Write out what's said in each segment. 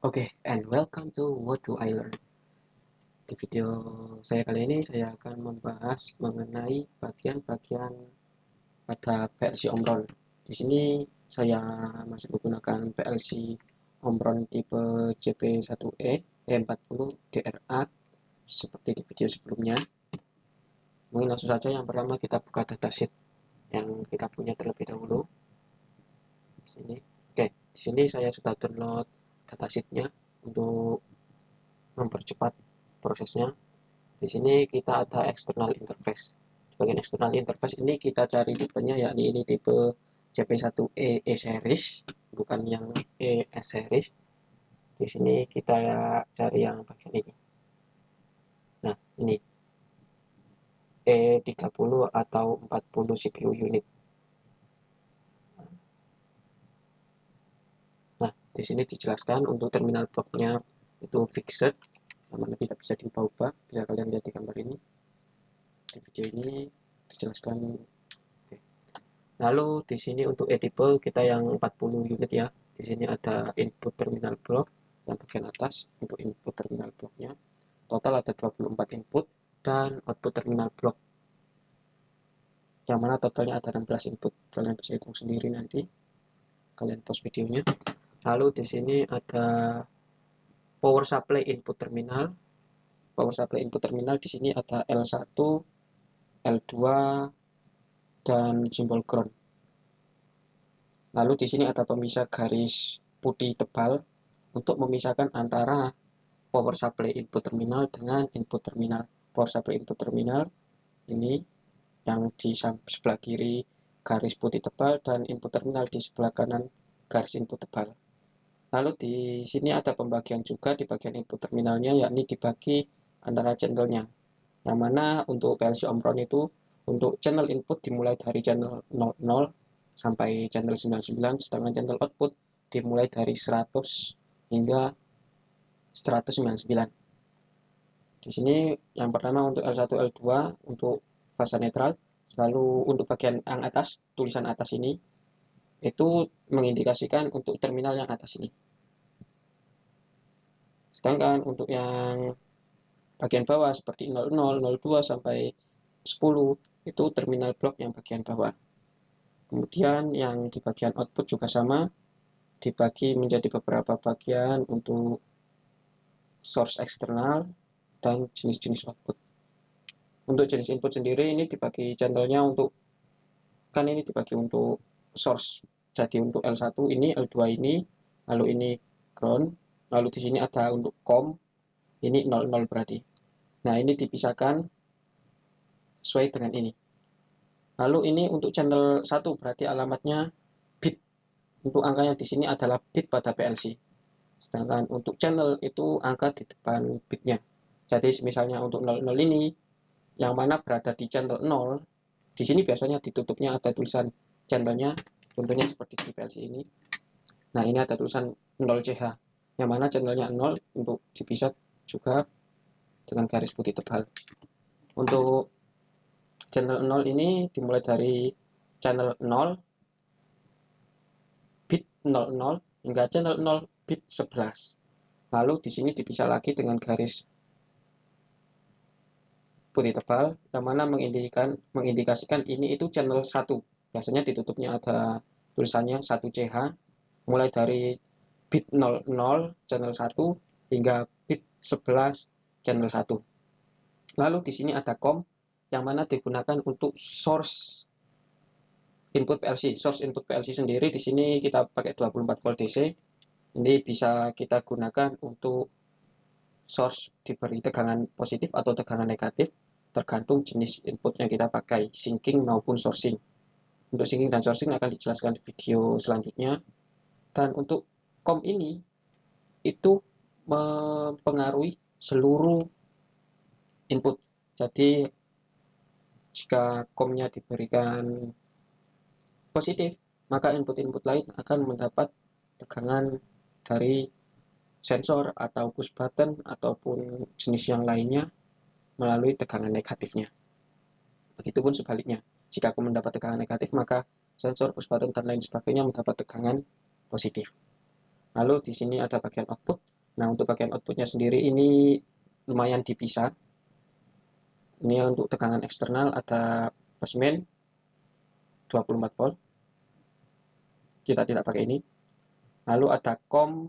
And welcome to What Do I Learn. Di video saya kali ini saya akan membahas mengenai bagian-bagian pada PLC Omron. Di sini saya masih menggunakan PLC Omron tipe JP1E E40 DRA seperti di video sebelumnya. Mungkin langsung saja yang pertama kita buka datasheet yang kita punya terlebih dahulu. Di sini. Di sini saya sudah download datasheetnya untuk mempercepat prosesnya. Di sini kita ada external interface. Di bagian external interface ini kita cari tipenya, yakni ini tipe JP1E E series, bukan yang ES series. Di sini kita cari yang bagian ini. Nah, ini E30 atau 40 CPU unit. Nah, di sini dijelaskan untuk terminal blocknya itu fixed, namanya tidak bisa diubah-ubah. Bisa kalian lihat di gambar ini. Di video ini dijelaskan. Lalu di sini untuk E-tipe kita yang 40 unit ya. Di sini ada input terminal block yang bagian atas untuk input terminal blocknya. Total ada 24 input dan output terminal block. Yang mana totalnya ada 16 input. Kalian bisa hitung sendiri nanti. Kalian pause videonya. Lalu di sini ada power supply input terminal. Power supply input terminal di sini ada L1, L2 dan simbol ground. Lalu di sini ada pemisah garis putih tebal untuk memisahkan antara power supply input terminal dengan input terminal. Power supply input terminal ini yang di sebelah kiri garis putih tebal dan input terminal di sebelah kanan garis input tebal. Lalu di sini ada pembagian juga di bagian input terminalnya, yakni dibagi antara channelnya. Yang mana untuk PLC Omron itu untuk channel input dimulai dari channel 00 sampai channel 99, sedangkan channel output dimulai dari 100 hingga 199. Di sini yang pertama untuk L1, L2 untuk fasa netral. Lalu untuk bagian yang atas, tulisan atas ini itu mengindikasikan untuk terminal yang atas ini. Sedangkan untuk yang bagian bawah seperti 00, 02 sampai 10 itu terminal blok yang bagian bawah. Kemudian yang di bagian output juga sama, dibagi menjadi beberapa bagian untuk source eksternal dan jenis-jenis output. Untuk jenis input sendiri ini dibagi channelnya untuk, kan ini dibagi untuk source. Jadi untuk L1 ini, L2 ini, lalu ini ground, lalu di sini ada untuk COM, ini 00 berarti. Nah, ini dipisahkan sesuai dengan ini. Lalu ini untuk channel 1 berarti alamatnya bit. Untuk angkanya di sini adalah bit pada PLC. Sedangkan untuk channel itu angka di depan bitnya. Jadi misalnya untuk 00 ini yang mana berada di channel 0, di sini biasanya ditutupnya ada tulisan channelnya, contohnya seperti di PLC ini. Nah, ini ada tulisan 0CH, yang mana channelnya 0 untuk dipisah juga dengan garis putih tebal. Untuk channel 0 ini dimulai dari channel 0 bit 00 hingga channel 0 bit 11. Lalu di sini dipisah lagi dengan garis putih tebal, yang mana mengindikasikan ini itu channel 1. Biasanya ditutupnya ada tulisannya 1CH, mulai dari bit 00 channel 1 hingga bit 11 channel 1. Lalu di sini ada COM, yang mana digunakan untuk source input PLC. Source input PLC sendiri di sini kita pakai 24 volt DC. Ini bisa kita gunakan untuk source diberi tegangan positif atau tegangan negatif, tergantung jenis input yang kita pakai, sinking maupun sourcing. Untuk sinking dan sourcing akan dijelaskan di video selanjutnya. Dan untuk COM ini itu mempengaruhi seluruh input. Jadi jika COM-nya diberikan positif, maka input-input lain akan mendapat tegangan dari sensor atau push button ataupun jenis yang lainnya melalui tegangan negatifnya. Begitupun sebaliknya, jika aku mendapat tegangan negatif, maka sensor, push button, dan lain sebagainya mendapat tegangan positif. Lalu di sini ada bagian output. Nah, untuk bagian outputnya sendiri ini lumayan dipisah. Ini untuk tegangan eksternal ada plus main 24 volt. Kita tidak pakai ini. Lalu ada COM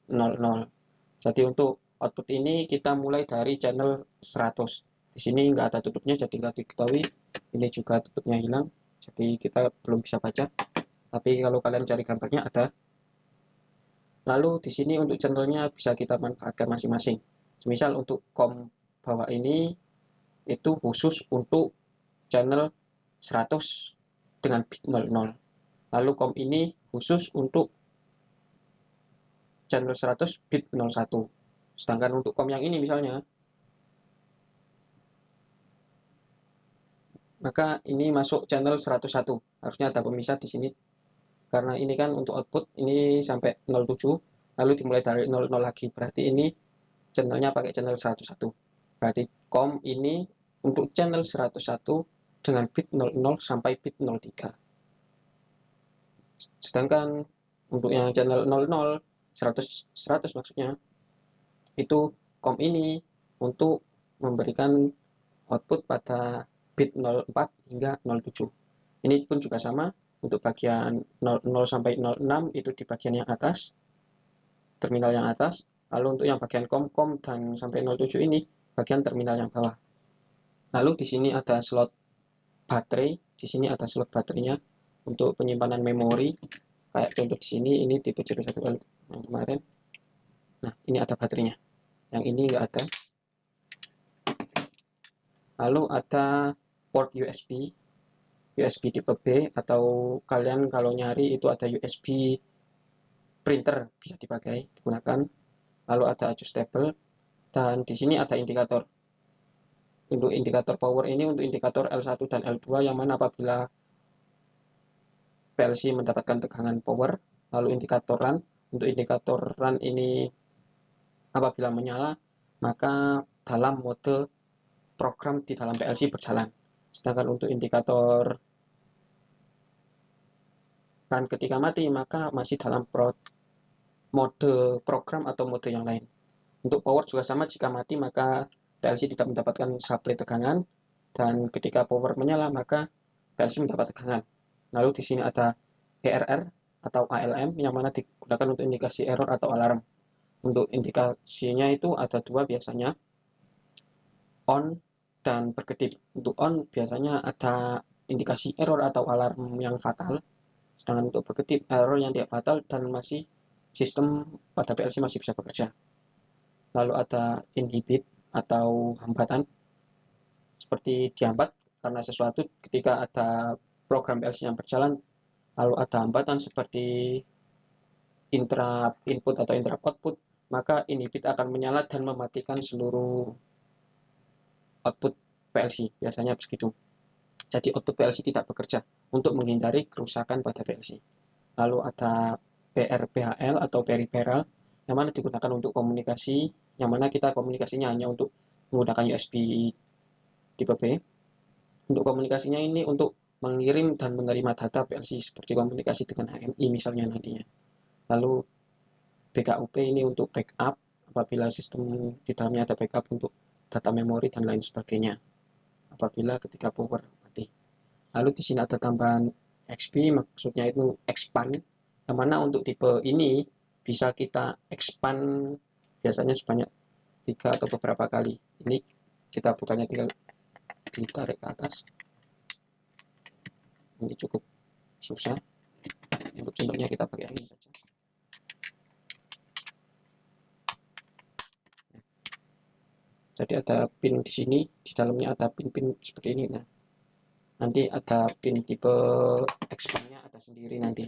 00. Jadi untuk output ini kita mulai dari channel 100. Di sini nggak ada tutupnya, jadi nggak diketahui. Ini juga tutupnya hilang, jadi kita belum bisa baca. Tapi kalau kalian cari gambarnya ada. Lalu di sini untuk channelnya bisa kita manfaatkan masing-masing. Misal untuk COM bawah ini itu khusus untuk channel 100 dengan bit 00. Lalu COM ini khusus untuk channel 100 bit 01. Sedangkan untuk COM yang ini misalnya, maka ini masuk channel 101. Harusnya ada pemisah di sini. Karena ini kan untuk output ini sampai 07, lalu dimulai dari 00 lagi. Berarti ini channelnya pakai channel 101. Berarti COM ini untuk channel 101 dengan bit 00 sampai bit 03. Sedangkan untuk yang channel 00, 100 maksudnya, itu COM ini untuk memberikan output pada bit 04 hingga 07. Ini pun juga sama, untuk bagian 0 sampai 06 itu di bagian yang atas, terminal yang atas. Lalu untuk yang bagian COM dan sampai 07 ini bagian terminal yang bawah. Lalu di sini ada slot baterai, di sini ada slot baterainya untuk penyimpanan memori. Kayak contoh di sini ini tipe 01L yang kemarin. Nah, ini ada baterainya. Yang ini enggak ada. Lalu ada port USB tipe B, atau kalian kalau nyari itu ada USB printer bisa digunakan. Lalu ada adjustable, dan di sini ada indikator. Untuk indikator power ini untuk indikator L1 dan L2, yang mana apabila PLC mendapatkan tegangan power. Lalu indikator run, untuk indikator run ini apabila menyala maka dalam mode program di dalam PLC berjalan. Sedangkan untuk indikator run ketika mati maka masih dalam mode program atau mode yang lain. Untuk power juga sama, jika mati maka PLC tidak mendapatkan supply tegangan, dan ketika power menyala maka PLC mendapat tegangan. Lalu di sini ada ERR atau ALM, yang mana digunakan untuk indikasi error atau alarm. Untuk indikasinya itu ada dua biasanya, on dan berkedip. Untuk on biasanya ada indikasi error atau alarm yang fatal, sedangkan untuk berkedip error yang tidak fatal dan masih sistem pada PLC masih bisa bekerja. Lalu ada inhibit atau hambatan, seperti dihambat karena sesuatu ketika ada program PLC yang berjalan. Lalu ada hambatan seperti interrupt input atau interrupt output, maka inhibit akan menyala dan mematikan seluruh output PLC, biasanya begitu. Jadi output PLC tidak bekerja untuk menghindari kerusakan pada PLC. Lalu ada PRPHL atau peripheral, yang mana digunakan untuk komunikasi, yang mana kita komunikasinya hanya untuk menggunakan USB tipe B. Untuk komunikasinya ini untuk mengirim dan menerima data PLC, seperti komunikasi dengan HMI misalnya nantinya. Lalu BKUP ini untuk backup, apabila sistem di dalamnya ada backup untuk data memori dan lain sebagainya, apabila ketika power mati. Lalu di sini ada tambahan XP, maksudnya itu expand, yang mana untuk tipe ini bisa kita expand biasanya sebanyak 3 atau beberapa kali. Ini kita bukannya tinggal ditarik ke atas. Ini cukup susah. Untuk contohnya kita pakai ini saja. Jadi ada pin di sini, di dalamnya ada pin-pin seperti ini. Nah, nanti ada pin tipe expand-nya ada sendiri nanti.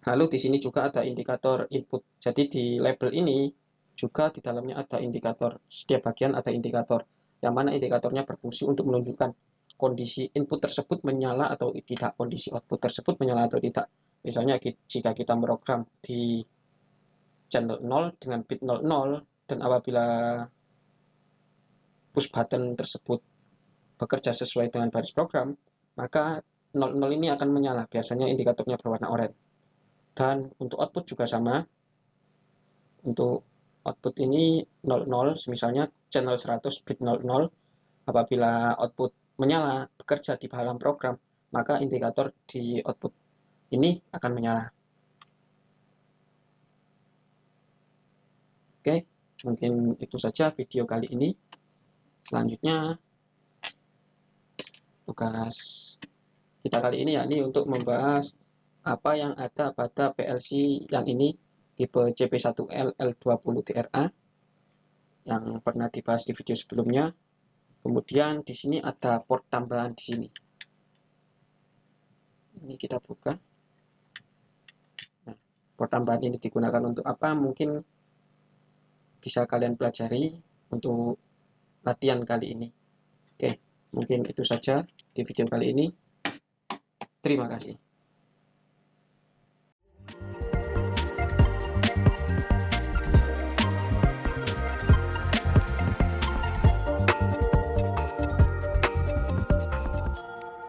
Lalu di sini juga ada indikator input. Jadi di label ini juga di dalamnya ada indikator. Setiap bagian ada indikator, yang mana indikatornya berfungsi untuk menunjukkan kondisi input tersebut menyala atau tidak, kondisi output tersebut menyala atau tidak. Misalnya jika kita program di channel 0 dengan bit 00, dan apabila push button tersebut bekerja sesuai dengan baris program, maka 00 ini akan menyala, biasanya indikatornya berwarna oranye. Dan untuk output juga sama, Untuk output ini 00, misalnya channel 100 bit 00. Apabila output menyala bekerja di dalam program, maka indikator di output ini akan menyala. Oke, mungkin itu saja video kali ini. Selanjutnya tugas kita kali ini yakni untuk membahas apa yang ada pada PLC yang ini, tipe CP1L L20 TRA yang pernah dibahas di video sebelumnya. Kemudian di sini ada port tambahan di sini. Ini kita buka. Nah, port tambahan ini digunakan untuk apa? Mungkin bisa kalian pelajari untuk latihan kali ini. Oke, mungkin itu saja di video kali ini. Terima kasih.